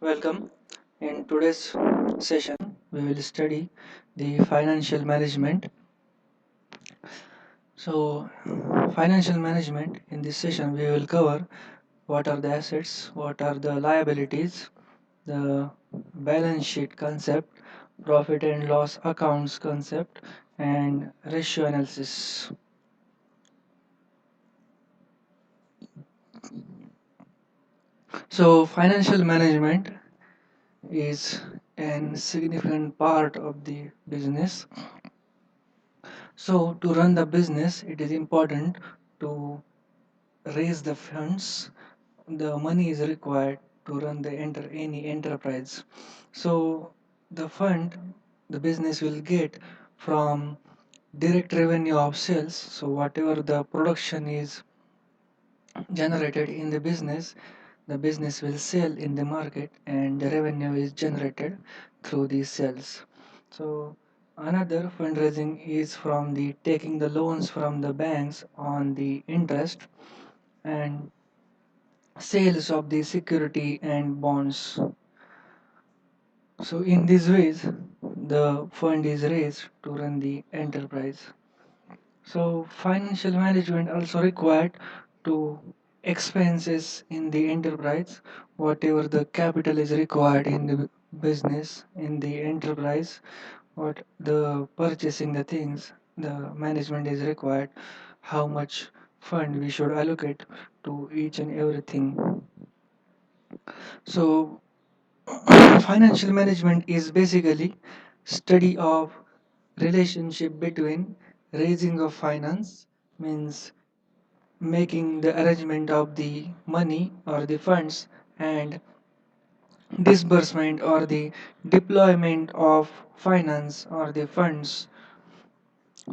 Welcome. In today's session, we will study the financial management. So, financial management in this session, we will cover what are the assets, what are the liabilities, the balance sheet concept, profit and loss accounts concept, and ratio analysis. So, financial management is a significant part of the business. So, to run the business, it is important to raise the funds. The money is required to run any enterprise. So, the fund the business will get from direct revenue of sales. So, whatever the production is generated in the business will sell in the market, and the revenue is generated through these sales. So, another fundraising is from the taking the loans from the banks on the interest and sales of the security and bonds. So, in these ways, the fund is raised to run the enterprise. So, financial management also required to expenses in the enterprise, whatever the capital is required in the business, in the enterprise, what the purchasing the things, the management is required, how much fund we should allocate to each and everything. So, financial management is basically study of relationship between raising of finance means making the arrangement of the money or the funds and disbursement or the deployment of finance or the funds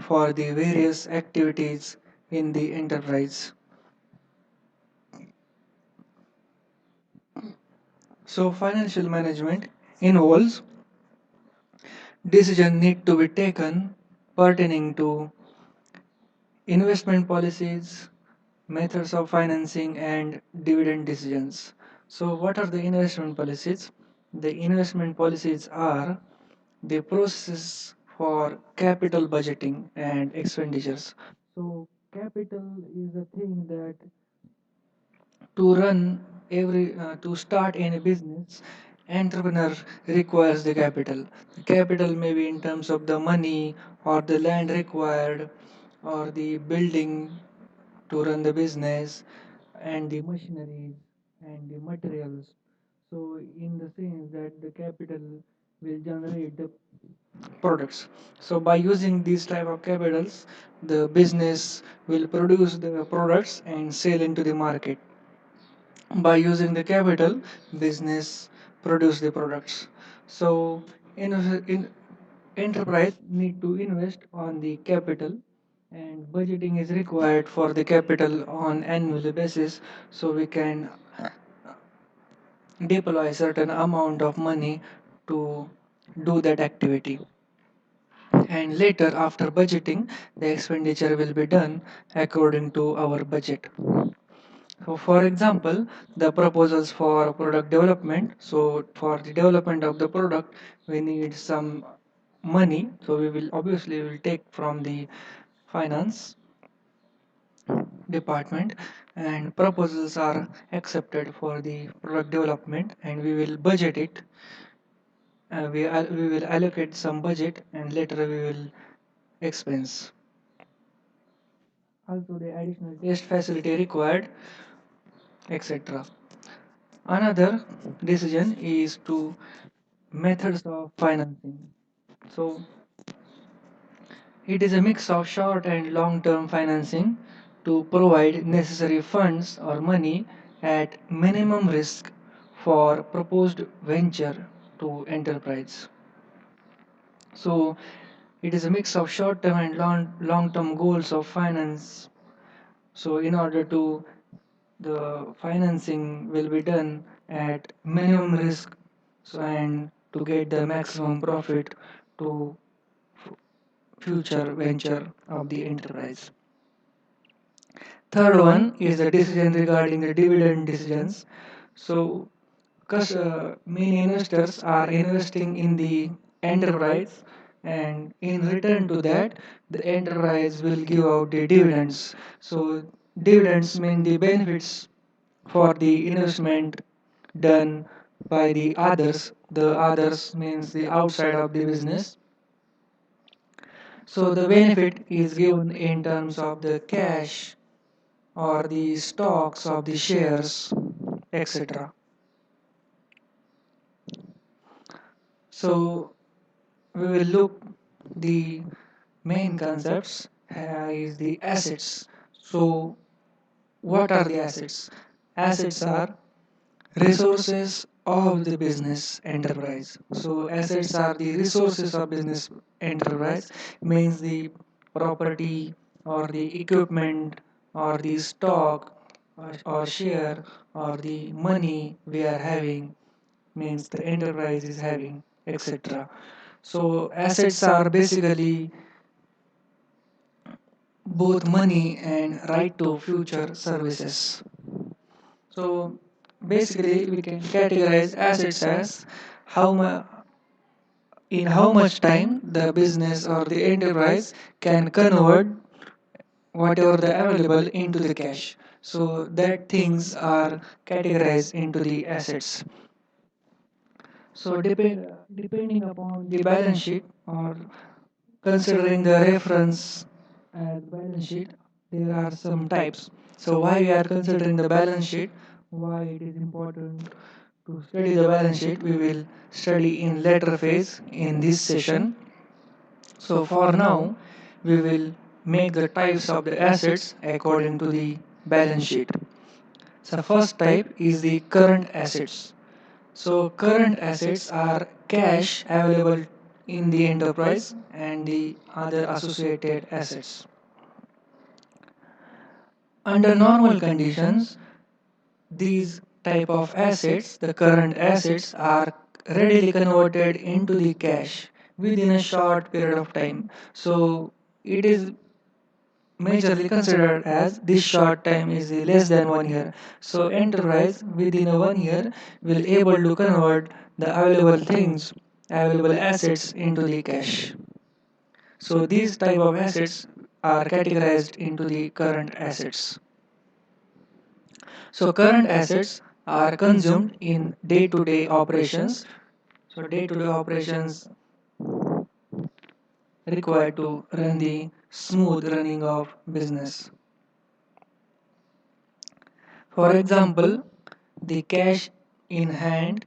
for the various activities in the enterprise. So financial management involves decision need to be taken pertaining to investment policies, methods of financing, and dividend decisions. So, what are the investment policies? The investment policies are the process for capital budgeting and expenditures. So, capital is the thing that to run to start any business, entrepreneur requires the capital. The capital may be in terms of the money or the land required or the building to run the business and the machineries and the materials. So, in the sense that the capital will generate the products. So, by using these type of capitals, the business will produce the products and sell into the market. By using the capital, business produce the products. So, in enterprise need to invest on the capital, and budgeting is required for the capital on annual basis, so we can deploy certain amount of money to do that activity, and later after budgeting the expenditure will be done according to our budget. So for example, the proposals for product development. So for the development of the product, we need some money. So we will take from the finance department, and proposals are accepted for the product development, and we will budget it. We will allocate some budget, and later we will expense. Also, the additional test facility required, etc. Another decision is to methods of financing. So it is a mix of short and long term financing to provide necessary funds or money at minimum risk for proposed venture to enterprise. So it is a mix of short term and long term goals of finance. So in order to the financing will be done at minimum risk, so and to get the maximum profit to future venture of the enterprise. Third one is the decision regarding the dividend decisions. So many investors are investing in the enterprise, and in return to that, the enterprise will give out the dividends. So, dividends mean the benefits for the investment done by the others. The others means the outside of the business. So, the benefit is given in terms of the cash or the stocks of the shares, etc. So, we will look the main concepts is the assets. So what are the assets? Assets are resources of the business enterprise. So assets are the resources of business enterprise, means the property or the equipment or the stock or share or the money we are having, means the enterprise is having, etc. So assets are basically both money and right to future services. So basically, we can categorize assets as how mu- in how much time the business or the enterprise can convert whatever the available into the cash. So that things are categorized into the assets. So depending upon the balance sheet or considering the reference as balance sheet, there are some types. So why we are considering the balance sheet, why it is important to study the balance sheet, we will study in later phase in this session. So for now, we will make the types of the assets according to the balance sheet. So first type is the current assets. So current assets are cash available in the enterprise and the other associated assets. Under normal conditions, these type of assets, the current assets, are readily converted into the cash within a short period of time. So it is majorly considered as this short time is less than 1 year. So enterprise within a 1 year will able to convert the available things, available assets into the cash. So these type of assets are categorized into the current assets. So current assets are consumed in day-to-day operations. So day-to-day operations required to run the smooth running of business. For example, the cash in hand,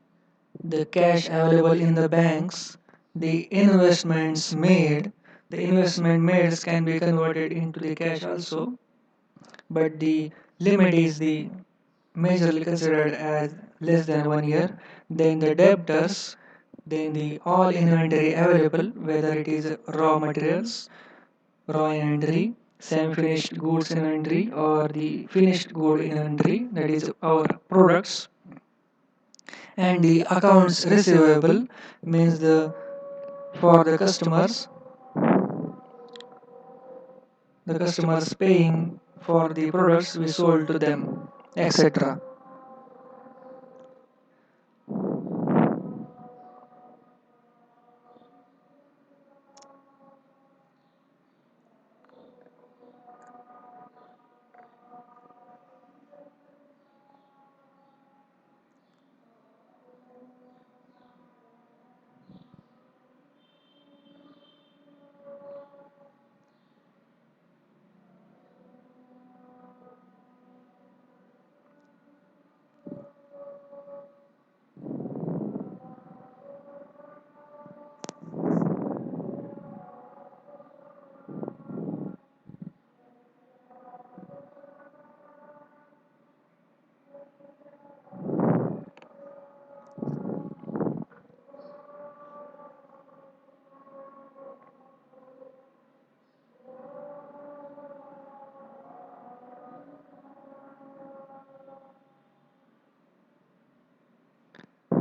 the cash available in the banks, the investments made, the investment made can be converted into the cash also, but the limit is the majorly considered as less than 1 year. Then the debtors, then the all inventory available, whether it is raw materials, raw inventory, semi-finished goods inventory, or the finished good inventory, that is our products. And the accounts receivable means the for the customers paying for the products we sold to them, etc.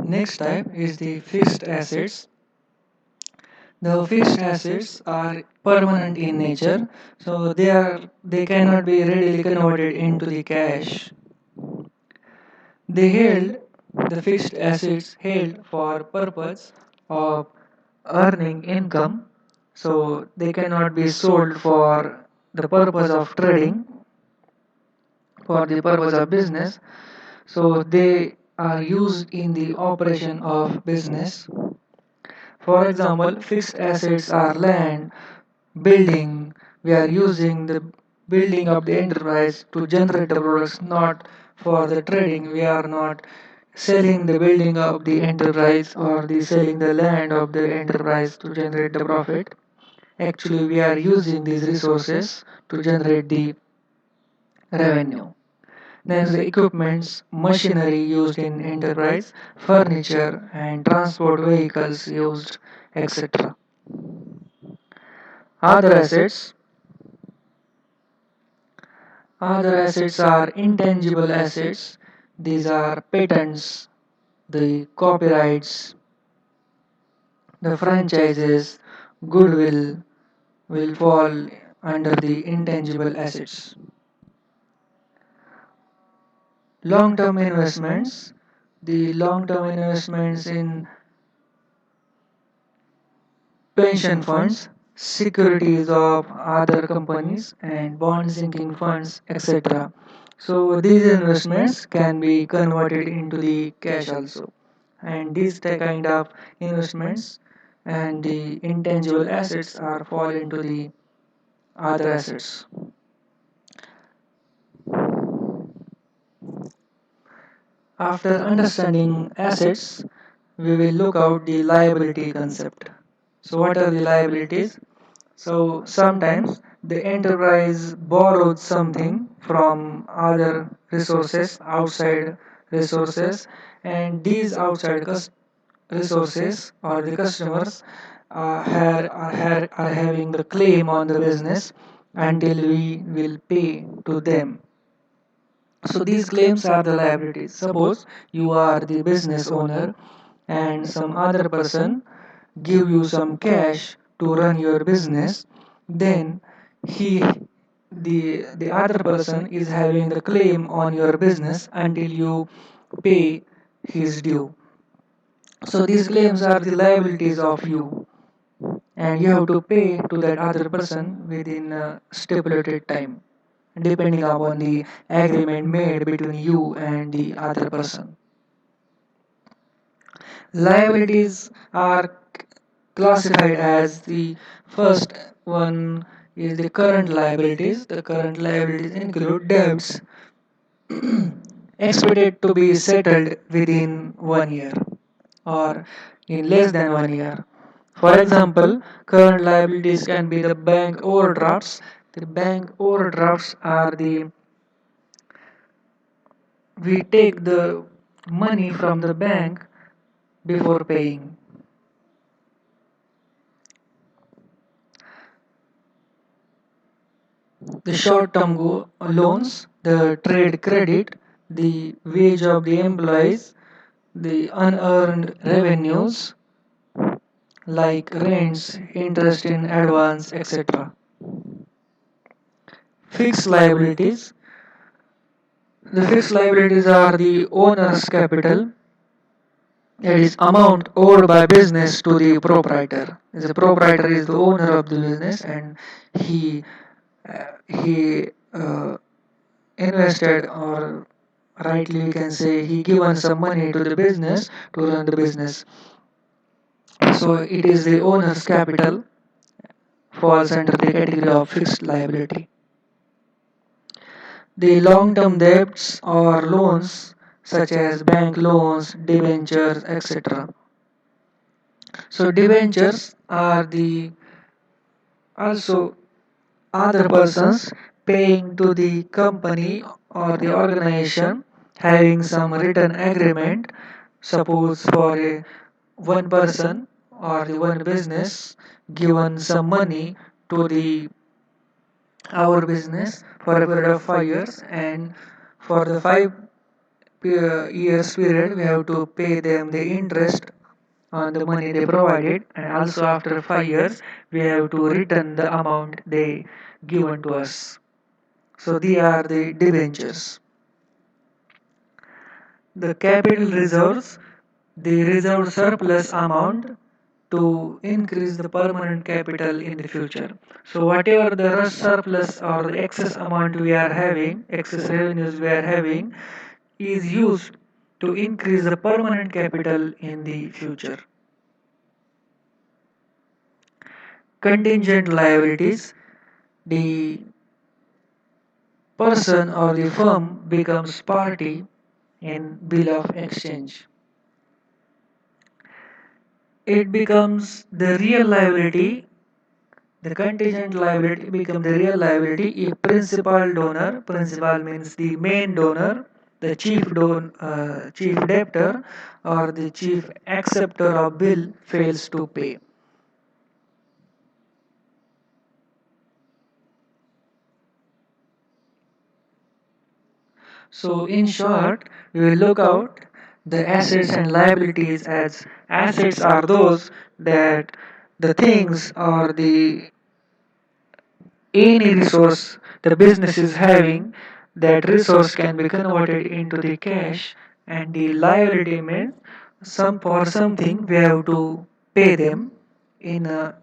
Next type is the fixed assets. The fixed assets are permanent in nature, so they cannot be readily converted into the cash. They held The fixed assets held for purpose of earning income, so they cannot be sold for the purpose of trading, for the purpose of business, so they are used in the operation of business. For example, fixed assets are land, building. We are using the building of the enterprise to generate the products, not for the trading. We are not selling the building of the enterprise or the selling the land of the enterprise to generate the profit. Actually, we are using these resources to generate the revenue. Next, the equipments, machinery used in enterprise, furniture and transport vehicles used, etc. Other assets. Other assets are intangible assets. These are patents, the copyrights, the franchises, goodwill will fall under the intangible assets. Long term investments. The long term investments in pension funds, securities of other companies, and bond sinking funds, etc. So these investments can be converted into the cash also. And these kind of investments and the intangible assets are fall into the other assets. After understanding assets, we will look out the liability concept. So what are the liabilities? So sometimes the enterprise borrowed something from other resources, outside resources, and these outside resources or the customers are having the claim on the business until we will pay to them. So these claims are the liabilities. Suppose you are the business owner and some other person give you some cash to run your business, then he the other person is having the claim on your business until you pay his due. So these claims are the liabilities of you and you have to pay to that other person within a stipulated time depending upon the agreement made between you and the other person. Liabilities are classified as the first one is the current liabilities. The current liabilities include debts expected to be settled within 1 year or in less than 1 year. For example, current liabilities can be the bank overdrafts. The bank overdrafts are the we take the money from the bank before paying. The short-term loans, the trade credit, the wage of the employees, the unearned revenues like rents, interest in advance, etc. Fixed liabilities. The fixed liabilities are the owner's capital. It is amount owed by business to the proprietor. The proprietor is the owner of the business and he he invested or rightly we can say he given some money to the business to run the business, so it is the owner's capital falls under the category of fixed liability. The long term debts or loans such as bank loans, debentures, etc. So debentures are the also other persons paying to the company or the organization having some written agreement, suppose for a one person or the one business given some money to the our business for a period of 5 years, and for the 5 years period we have to pay them the interest on the money they provided, and also after 5 years we have to return the amount they given to us. So they are the debentures. the capital reserves, the reserve surplus amount to increase the permanent capital in the future. So whatever the surplus or the excess amount we are having, excess revenues we are having, is used to increase the permanent capital in the future. Contingent liabilities, the person or the firm becomes party in bill of exchange. It becomes the real liability. The contingent liability becomes the real liability if principal means the main donor, the chief debtor, or the chief acceptor of bill fails to pay. So in short, we will look out the assets and liabilities. As assets are those that the things or the any resource the business is having, that resource can be converted into the cash, and the liability means some for something we have to pay them in a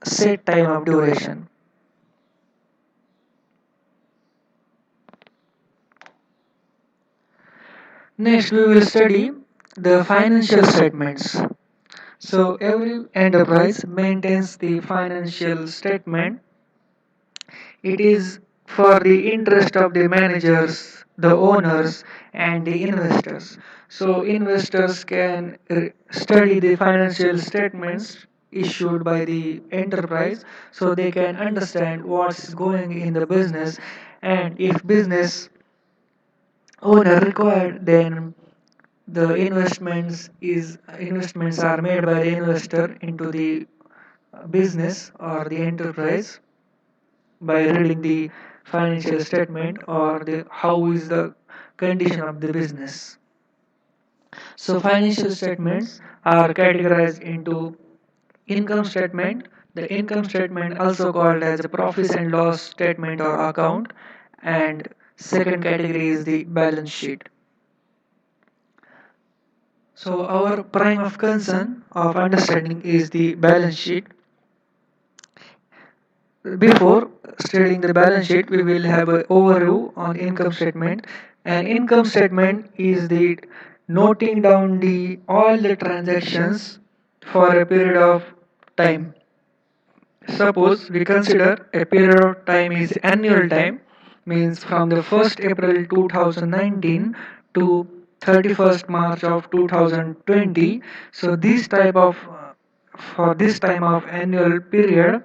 set time of duration. Next, we will study the financial statements. So every enterprise maintains the financial statement. It is for the interest of the managers, the owners, and the investors. So investors can study the financial statements issued by the enterprise so they can understand what's going in the business, and if business owner required, then the investments are made by the investor into the business or the enterprise by reading the financial statement or the how is the condition of the business. So financial statements are categorized into income statement, the income statement also called as a profit and loss statement or account, and second category is the balance sheet. So our prime of concern of understanding is the balance sheet. Before studying the balance sheet, we will have an overview on income statement. An income statement is the noting down the all the transactions for a period of time. Suppose we consider a period of time is annual time, means from the 1st April 2019 to 31st March of 2020. So this type of for this time of annual period,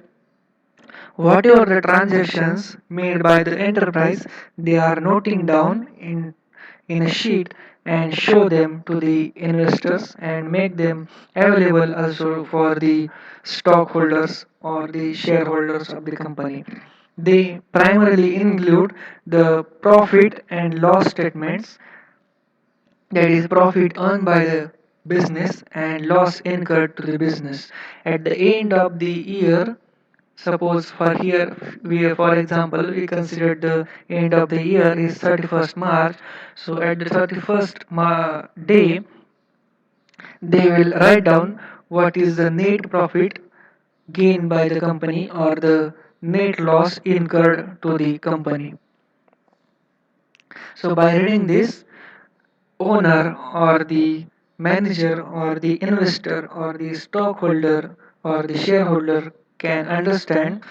whatever the transactions made by the enterprise, they are noting down in a sheet and show them to the investors and make them available also for the stockholders or the shareholders of the company. They primarily include the profit and loss statements, that is profit earned by the business and loss incurred to the business. At the end of the year, suppose for here for example we consider the end of the year is 31st March. So at the 31st day, they will write down what is the net profit gained by the company or the net loss incurred to the company. So by reading this, owner or the manager or the investor or the stockholder or the shareholder can understand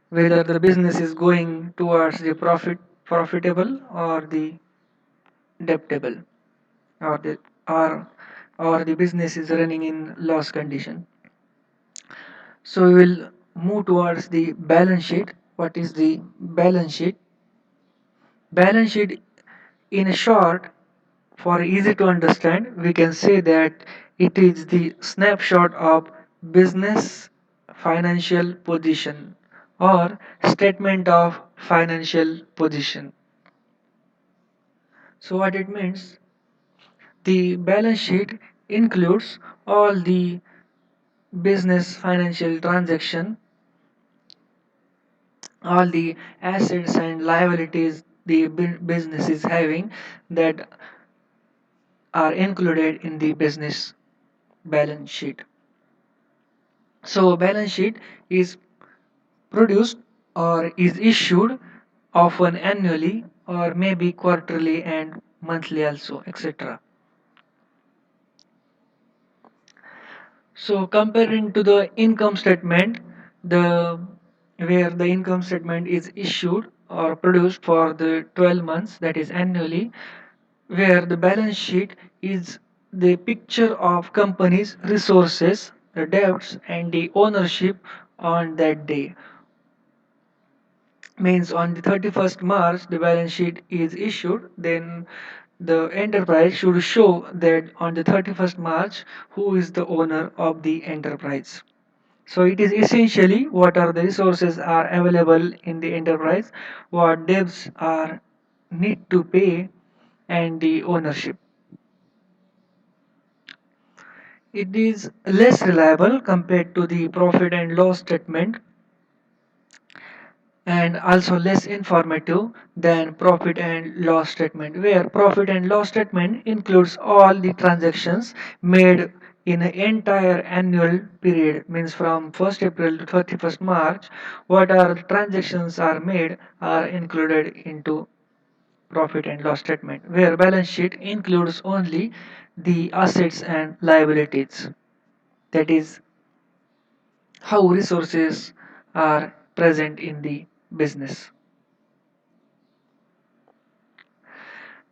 whether the business is going towards the profitable or the debtable, or the or or the business is running in loss condition. So we will move towards the balance sheet. What is the balance sheet? Balance sheet, in short, for easy to understand, we can say that it is the snapshot of business financial position or statement of financial position. So what it means, the balance sheet includes all the business financial transaction, all the assets and liabilities the business is having that are included in the business balance sheet. So balance sheet is produced or is issued often annually or maybe quarterly and monthly also, etc. So comparing to the income statement, the where the income statement is issued or produced for the 12 months, that is annually, where the balance sheet is the picture of company's resources, the debts and the ownership on that day. Means on the 31st March the balance sheet is issued, then the enterprise should show that on the 31st March who is the owner of the enterprise. So it is essentially what are the resources are available in the enterprise, what debts are need to pay, and the ownership. It is less reliable compared to the profit and loss statement and also less informative than profit and loss statement, where profit and loss statement includes all the transactions made in an entire annual period, means from 1st April to 31st March, what are the transactions are made are included into profit and loss statement, where balance sheet includes only the assets and liabilities, that is how resources are present in the business.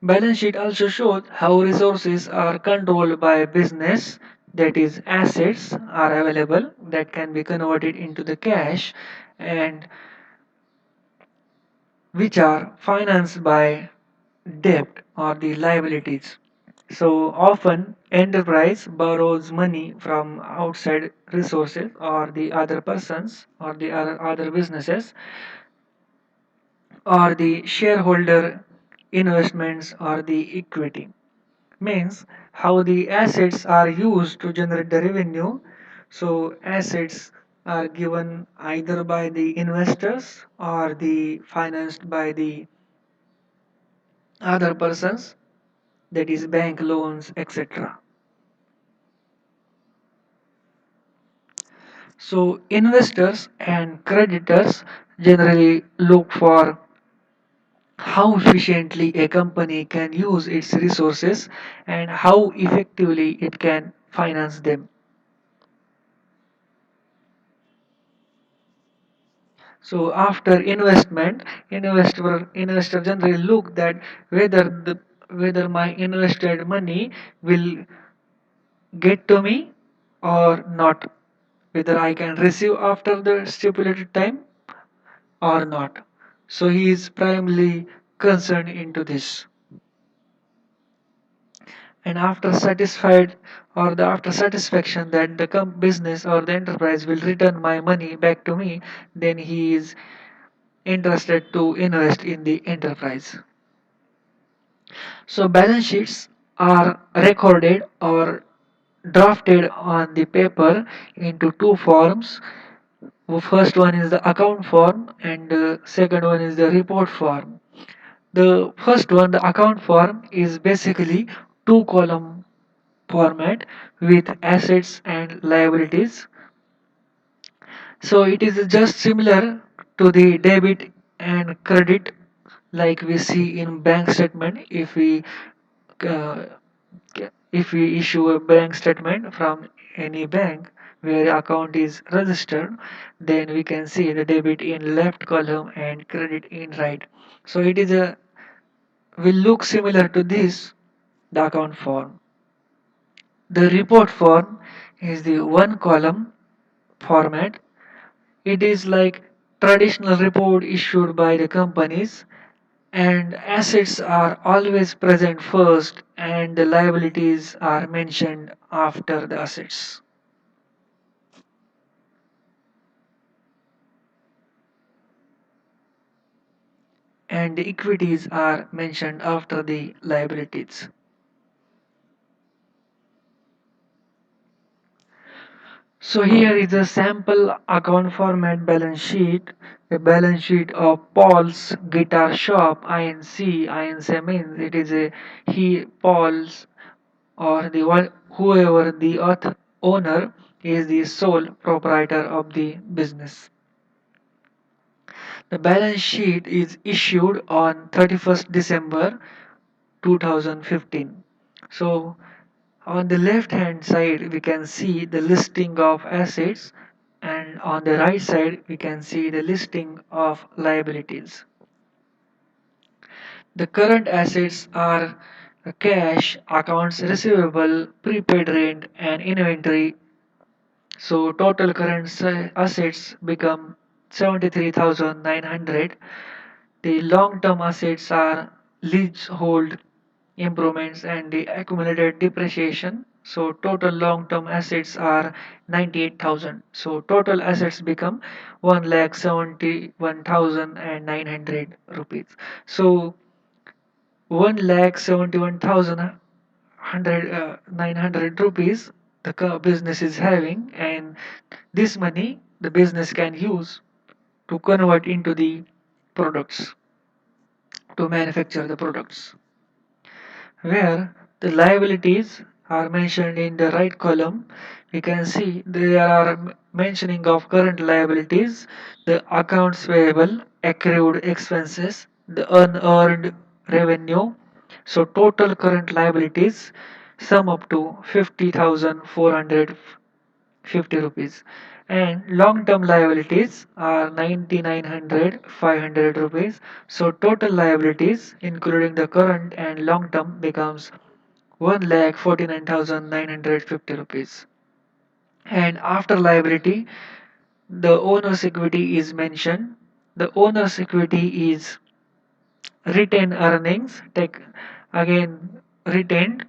Balance sheet also shows how resources are controlled by business, that is assets are available that can be converted into the cash and which are financed by debt or the liabilities. So often enterprise borrows money from outside resources or the other persons or the other businesses or the shareholder investments or the equity. Means how the assets are used to generate the revenue. So assets are given either by the investors or the financed by the other persons, that is bank loans, etc. So investors and creditors generally look for how efficiently a company can use its resources and how effectively it can finance them. So after investment, investor generally look that whether my invested money will get to me or not, whether I can receive after the stipulated time or not. So he is primarily concerned into this. And after satisfied or the after satisfaction that the business or the enterprise will return my money back to me, then he is interested to invest in the enterprise. So balance sheets are recorded or drafted on the paper into two forms. The first one is the account form and the second one is the report form. The first one, the account form, is basically two column format with assets and liabilities. So it is just similar to the debit and credit like we see in bank statement. Uh, if we issue a bank statement from any bank where account is registered, then we can see the debit in left column and credit in right. So it is a will look similar to this, the account form. The report form is the one column format. It is like traditional report issued by the companies, and assets are always present first and the liabilities are mentioned after the assets. And the equities are mentioned after the liabilities. So here is a sample account format balance sheet. A balance sheet of Paul's Guitar Shop INC. INC means it is a he Paul's or the one whoever the owner is the sole proprietor of the business. The balance sheet is issued on 31st December 2015. So on the left hand side we can see the listing of assets, and on the right side we can see the listing of liabilities. The current assets are cash, accounts receivable, prepaid rent and inventory. So total current assets become 73,900. The long-term assets are leasehold improvements and the accumulated depreciation. So total long-term assets are 98,000. So total assets become 1,71,900 rupees. So 1,71,900 rupees the business is having, and this money the business can use to convert into the products, to manufacture the products, where the liabilities are mentioned in the right column. We can see there are mentioning of current liabilities, the accounts payable, accrued expenses, the unearned revenue. So total current liabilities sum up to 50,450 rupees, and long-term liabilities are 9,900 500 rupees. So total liabilities including the current and long-term becomes 1,49,950 rupees. And after liability, the owner's equity is mentioned. The owner's equity is retained earnings. Take again, retained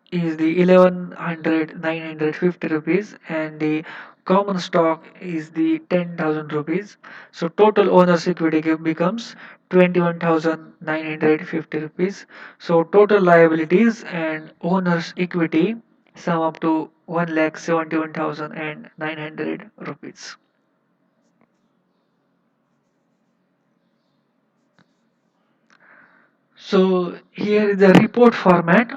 is the 1100 950 rupees, and the common stock is the 10,000 rupees. So total owner's equity becomes 21,950 rupees. So total liabilities and owner's equity sum up to 1,71,900 rupees. So here is the report format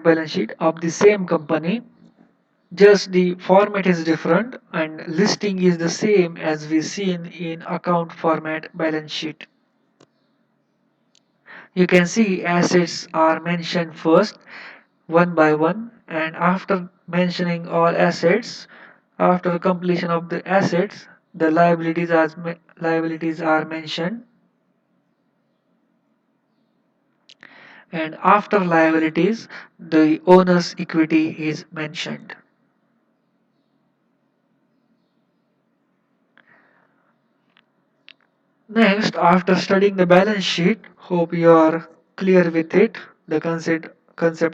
balance sheet of the same company. Just the format is different and listing is the same as we seen in account format balance sheet. You can see assets are mentioned first one by one, and after mentioning all assets, after completion of the assets, the liabilities are mentioned, and after liabilities the owner's equity is mentioned. Next, after studying the balance sheet, hope you are clear with it, the concept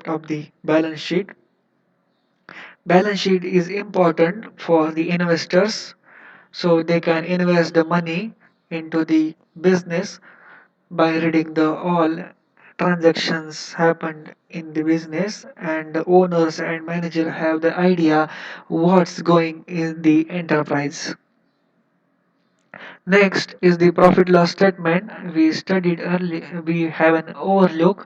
of the balance sheet. Balance sheet is important for the investors so they can invest the money into the business by reading the all transactions happened in the business, and the owners and manager have the idea what's going in the enterprise. Next is the profit loss statement. We studied earlier, we have an overlook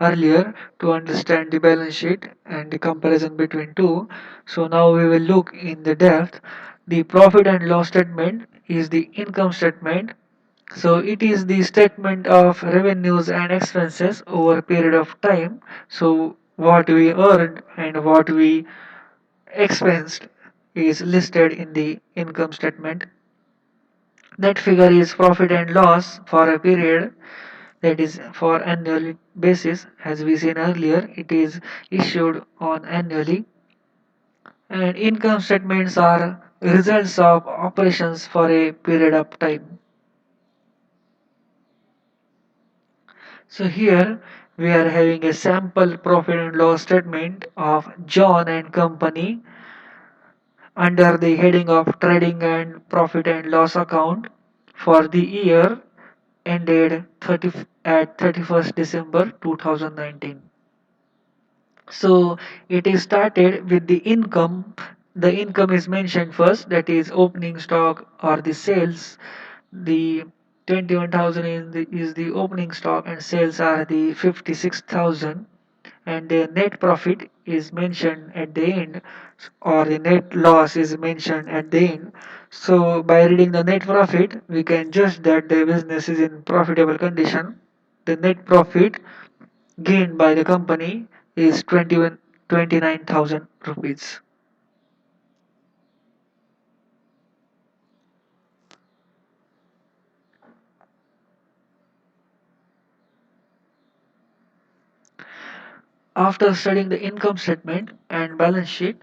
earlier to understand the balance sheet and the comparison between two. So now we will look in the depth. The profit and loss statement is the income statement. So it is the statement of revenues and expenses over a period of time. So what we earned and what we expensed is listed in the income statement. Net figure is profit and loss for a period, that is for annual basis. As we seen earlier, it is issued on annually. And income statements are results of operations for a period of time. So here we are having a sample profit and loss statement of John and Company under the heading of trading and profit and loss account for the year ended 31st December 2019. So it is started with the income the income is mentioned first, that is opening stock or the sales. The 21,000 is the opening stock and sales are the 56,000, and the net profit is mentioned at the end, or the net loss is mentioned at the end. So by reading the net profit we can judge that the business is in profitable condition. The net profit gained by the company is 29,000 rupees. After studying the income statement and balance sheet,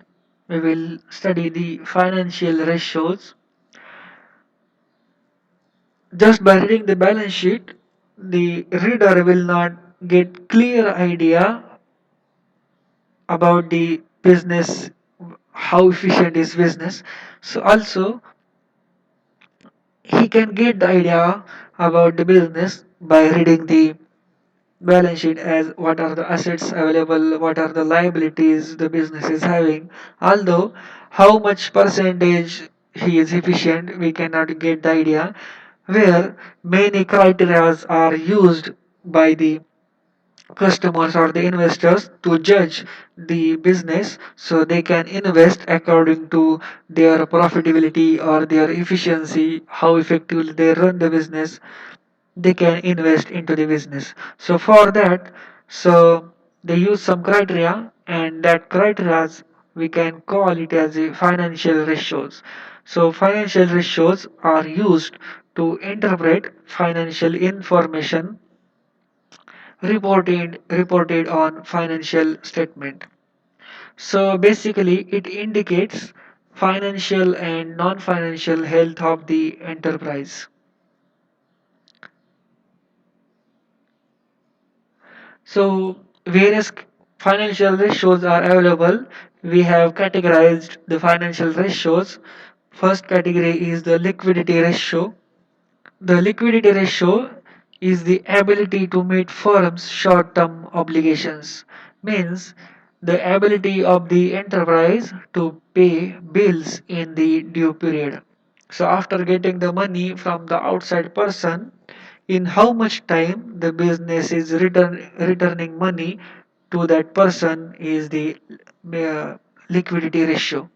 we will study the financial ratios. Just by reading the balance sheet, the reader will not get clear idea about the business, how efficient is business. So also he can get the idea about the business by reading the balance sheet, as what are the assets available, what are the liabilities the business is having. Although how much percentage he is efficient, we cannot get the idea, where many criteria are used by the customers or the investors to judge the business, so they can invest according to their profitability or their efficiency, how effectively they run the business. They can invest into the business. So for that, so they use some criteria, and that criteria we can call it as the financial ratios. So financial ratios are used to interpret financial information reported on financial statement. So basically it indicates financial and non-financial health of the enterprise. So various financial ratios are available. We have categorized the financial ratios. First category is the liquidity ratio. The liquidity ratio is the ability to meet firms' short-term obligations. Means the ability of the enterprise to pay bills in the due period. So after getting the money from the outside person, in how much time the business is returning money to that person is the liquidity ratio.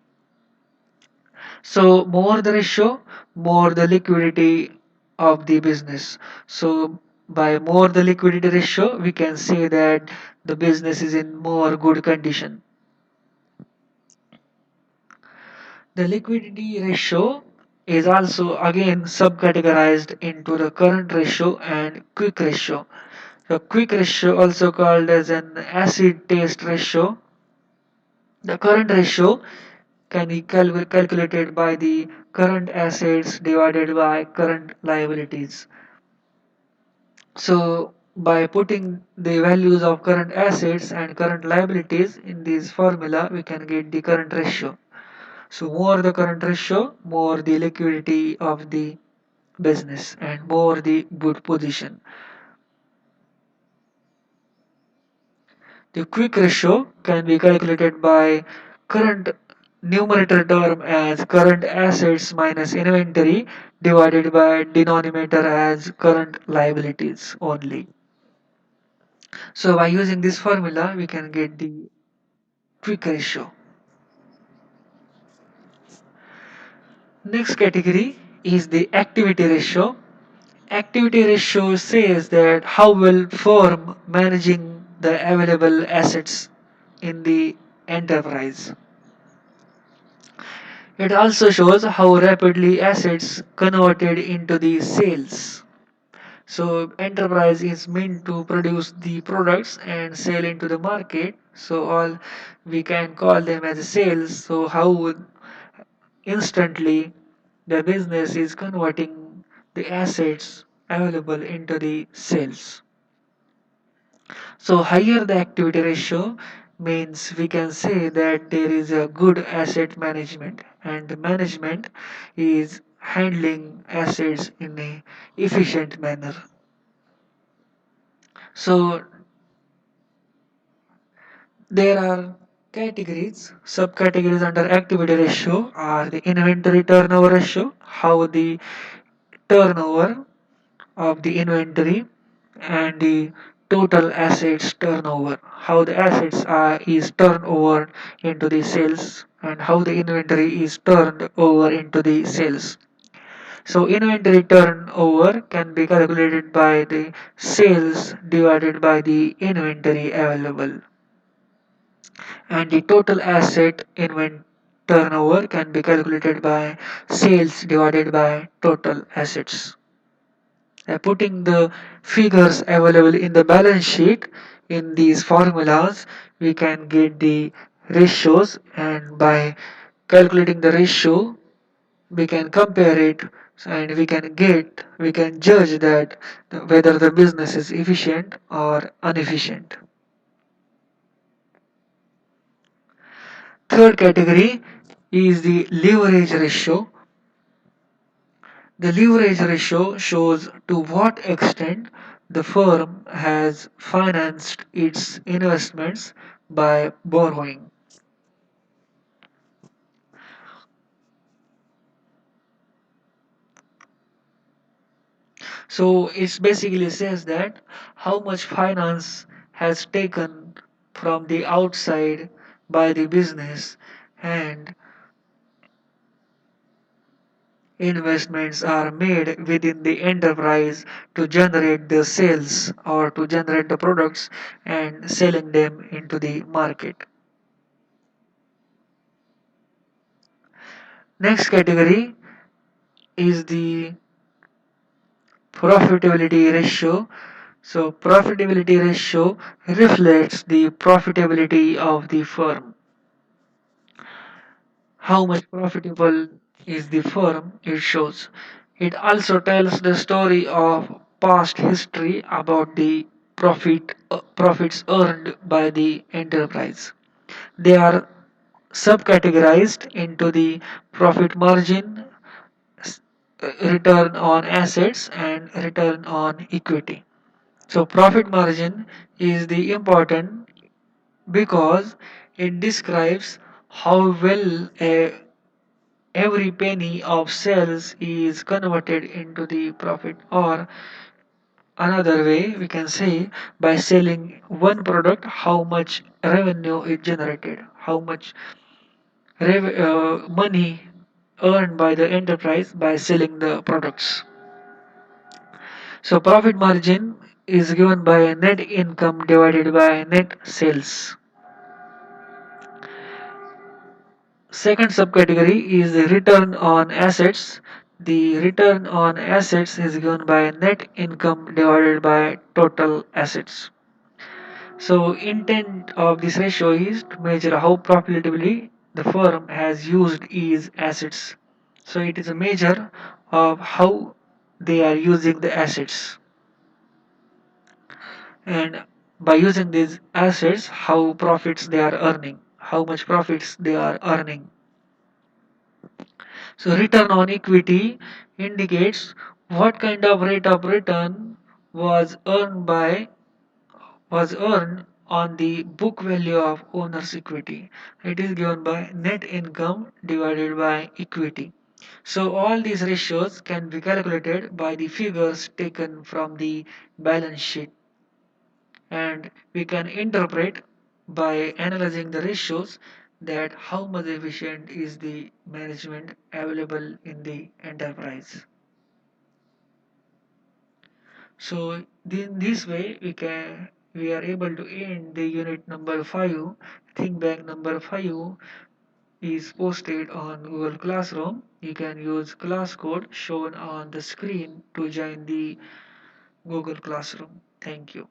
So more the ratio, more the liquidity of the business. So by more the liquidity ratio, we can say that the business is in more good condition. The liquidity ratio is also again subcategorized into the current ratio and quick ratio. The quick ratio, also called as an acid test ratio, the current ratio can be calculated by the current assets divided by current liabilities. So by putting the values of current assets and current liabilities in this formula, we can get the current ratio. So more the current ratio, more the liquidity of the business and more the good position. The quick ratio can be calculated by current numerator term as current assets minus inventory divided by denominator as current liabilities only. So by using this formula we can get the quick ratio. Next category is the activity ratio. Activity ratio says that how well firm managing the available assets in the enterprise. It also shows how rapidly assets converted into the sales. So enterprise is meant to produce the products and sell into the market. So all we can call them as sales. So how instantly the business is converting the assets available into the sales. So higher the activity ratio means we can say that there is a good asset management, and the management is handling assets in a efficient manner. So there are Categories, subcategories under activity ratio are the inventory turnover ratio, how the turnover of the inventory, and the total assets turnover, how the assets are is turned over into the sales and how the inventory is turned over into the sales. So inventory turnover can be calculated by the sales divided by the inventory available, and the total asset invent turnover can be calculated by sales divided by total assets. Putting the figures available in the balance sheet in these formulas, we can get the ratios, and by calculating the ratio, we can compare it, and we can judge that whether the business is efficient or inefficient. Third category is the leverage ratio. The leverage ratio shows to what extent the firm has financed its investments by borrowing. So it basically says that how much finance has taken from the outside by the business, and investments are made within the enterprise to generate the sales or to generate the products and selling them into the market. Next category is the profitability ratio. So profitability ratio reflects the profitability of the firm. How much profitable is the firm it shows. It also tells the story of past history about the profits earned by the enterprise. They are subcategorized into the profit margin, return on assets, and return on equity. So profit margin is the important because it describes how well every penny of sales is converted into the profit, or another way we can say, by selling one product, how much revenue it generated, how much money earned by the enterprise by selling the products. So profit margin is given by net income divided by net sales. Second subcategory is the return on assets. The return on assets is given by net income divided by total assets. So intent of this ratio is to measure how profitably the firm has used its assets. So it is a measure of how they are using the assets, and by using these assets, how profits they are earning, how much profits they are earning. So return on equity indicates what kind of rate of return was earned by was earned on the book value of owner's equity. It is given by net income divided by equity. So all these ratios can be calculated by the figures taken from the balance sheet, and we can interpret by analyzing the ratios that how much efficient is the management available in the enterprise. So in this way we are able to end the unit number 5. Think Bank number 5 is posted on Google Classroom. You can use class code shown on the screen to join the Google Classroom. Thank you.